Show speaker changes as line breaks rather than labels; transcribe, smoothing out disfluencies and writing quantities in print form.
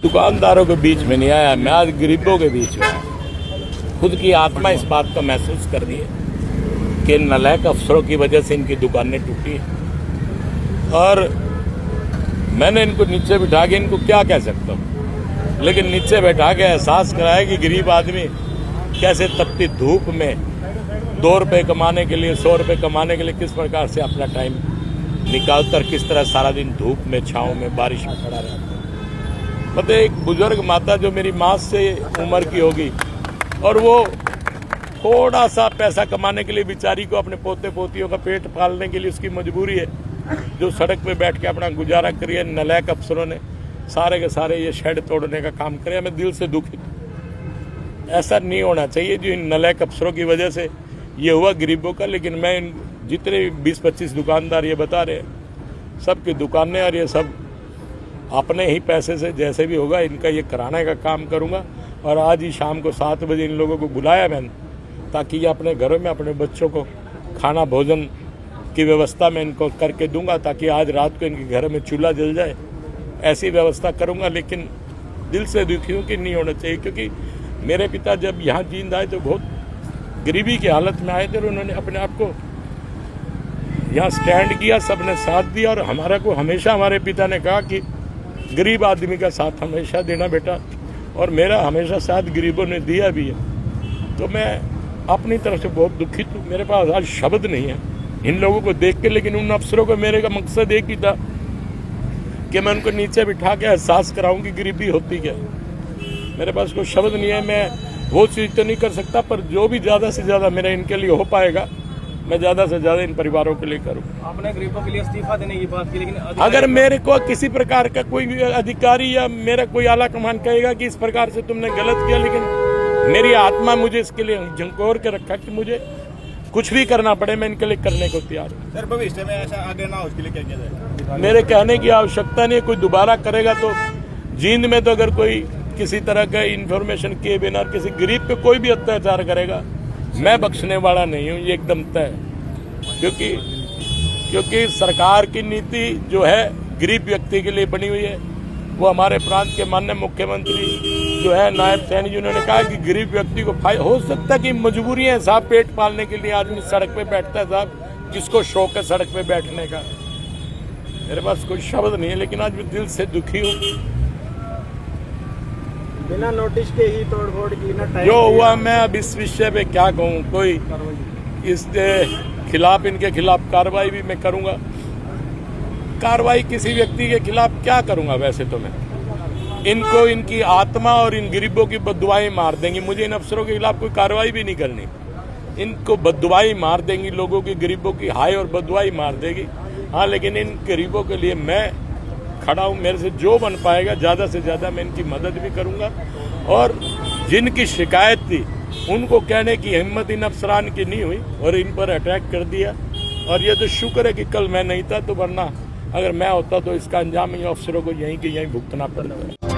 दुकानदारों के बीच में नहीं आया, मैं आज गरीबों के बीच में आया। खुद की आत्मा इस बात का महसूस कर रही है कि नालायक अफसरों की वजह से इनकी दुकानें टूटी और मैंने इनको नीचे बिठा के इनको क्या कह सकता हूँ, लेकिन नीचे बैठा के एहसास कराया कि गरीब आदमी कैसे तपती धूप में 2 रुपये कमाने के लिए 100 रुपये कमाने के लिए किस प्रकार से अपना टाइम निकालता और किस तरह सारा दिन धूप में, छाँव में, बारिश में खड़ा रहता है। मतलब एक बुजुर्ग माता जो मेरी माँ से उम्र की होगी और वो थोड़ा सा पैसा कमाने के लिए बेचारी को अपने पोते पोतियों का पेट पालने के लिए उसकी मजबूरी है, जो सड़क पे बैठ के अपना गुजारा करिए। नालायक अफसरों ने सारे के सारे ये शेड तोड़ने का काम करे। मैं दिल से दुखी, ऐसा नहीं होना चाहिए जो इन नालायक अफसरों की वजह से ये हुआ गरीबों का। लेकिन मैं इन जितने 20-25 दुकानदार ये बता रहे हैं, सबकी दुकानें और ये सब अपने ही पैसे से जैसे भी होगा इनका ये कराने का काम करूँगा। और आज ही शाम को 7 बजे इन लोगों को बुलाया मैंने, ताकि ये अपने घरों में अपने बच्चों को खाना भोजन की व्यवस्था मैं इनको करके दूंगा, ताकि आज रात को इनके घर में चूल्हा जल जाए, ऐसी व्यवस्था करूंगा। लेकिन दिल से दुखी हूँ कि नहीं होना चाहिए, क्योंकि मेरे पिता जब यहाँ जींद आए तो बहुत गरीबी की हालत में आए थे और उन्होंने अपने आप को यहाँ स्टैंड किया, सबने साथ दिया। और हमारा को हमेशा हमारे पिता ने कहा कि गरीब आदमी का साथ हमेशा देना बेटा, और मेरा हमेशा साथ गरीबों ने दिया भी है। तो मैं अपनी तरफ से बहुत दुखित हूँ, मेरे पास आज शब्द नहीं है इन लोगों को देख के। लेकिन उन अफसरों को मेरे का मकसद एक ही था कि मैं उनको नीचे बिठा के एहसास कराऊं कि गरीबी होती क्या। मेरे पास कोई शब्द नहीं है, मैं वो चीज़ तो नहीं कर सकता, पर जो भी ज़्यादा से ज़्यादा मेरा इनके लिए हो पाएगा मैं ज़्यादा से ज़्यादा इन परिवारों के लिए करूँ।
आपने गरीबों के लिए इस्तीफा देने की बात की, लेकिन
अगर मेरे को किसी प्रकार का कोई अधिकारी या मेरा कोई आला कमान कहेगा कि इस प्रकार से तुमने गलत किया, लेकिन मेरी आत्मा मुझे इसके लिए झंकोर के रखा कि मुझे कुछ भी करना पड़े मैं इनके लिए करने को तैयार हूँ।
सर भविष्य में ऐसा आगे ना हो उसके लिए क्या किया जाए?
मेरे कहने की आवश्यकता नहीं है, कोई दोबारा करेगा तो जींद में तो अगर कोई किसी तरह का इन्फॉर्मेशन किए बिना किसी गरीब पे कोई भी अत्याचार करेगा, मैं बख्शने वाला नहीं हूँ, ये एकदम तय। क्योंकि सरकार की नीति जो है गरीब व्यक्ति के लिए बनी हुई है। वो हमारे प्रांत के माननीय मुख्यमंत्री जो है नायब सैनी जी, उन्होंने कहा कि गरीब व्यक्ति को फायदा हो सकता है कि मजबूरी है साहब, पेट पालने के लिए आदमी सड़क पे बैठता है साहब, किसको शौक है सड़क पे बैठने का। मेरे पास कोई शब्द नहीं है, लेकिन आज मैं दिल से दुखी हूँ।
बिना नोटिस के ही तोड़फोड़ की ना टाइम
जो हुआ, मैं अब इस विषय पे क्या कहूँ। कोई इसके खिलाफ, इनके खिलाफ कार्रवाई भी मैं करूँगा। कार्रवाई किसी व्यक्ति के खिलाफ क्या करूँगा, वैसे तो मैं इनको, इनकी आत्मा और इन गरीबों की बददुआएं मार देंगी। मुझे इन अफसरों के खिलाफ कोई कार्रवाई भी नहीं करनी, इनको बददुआएं मार देंगी, लोगों की गरीबों की हाय और बददुआई मार देगी। हाँ, लेकिन इन गरीबों के लिए मैं खड़ा हूँ। मेरे से जो बन पाएगा ज़्यादा से ज़्यादा मैं इनकी मदद भी करूँगा। और जिनकी शिकायत थी उनको कहने की हिम्मत इन अफसरान की नहीं हुई और इन पर अटैक कर दिया। और ये तो शुक्र है कि कल मैं नहीं था, तो वरना अगर मैं होता तो इसका अंजाम इन अफसरों को यहीं के यहीं भुगतना पड़ता।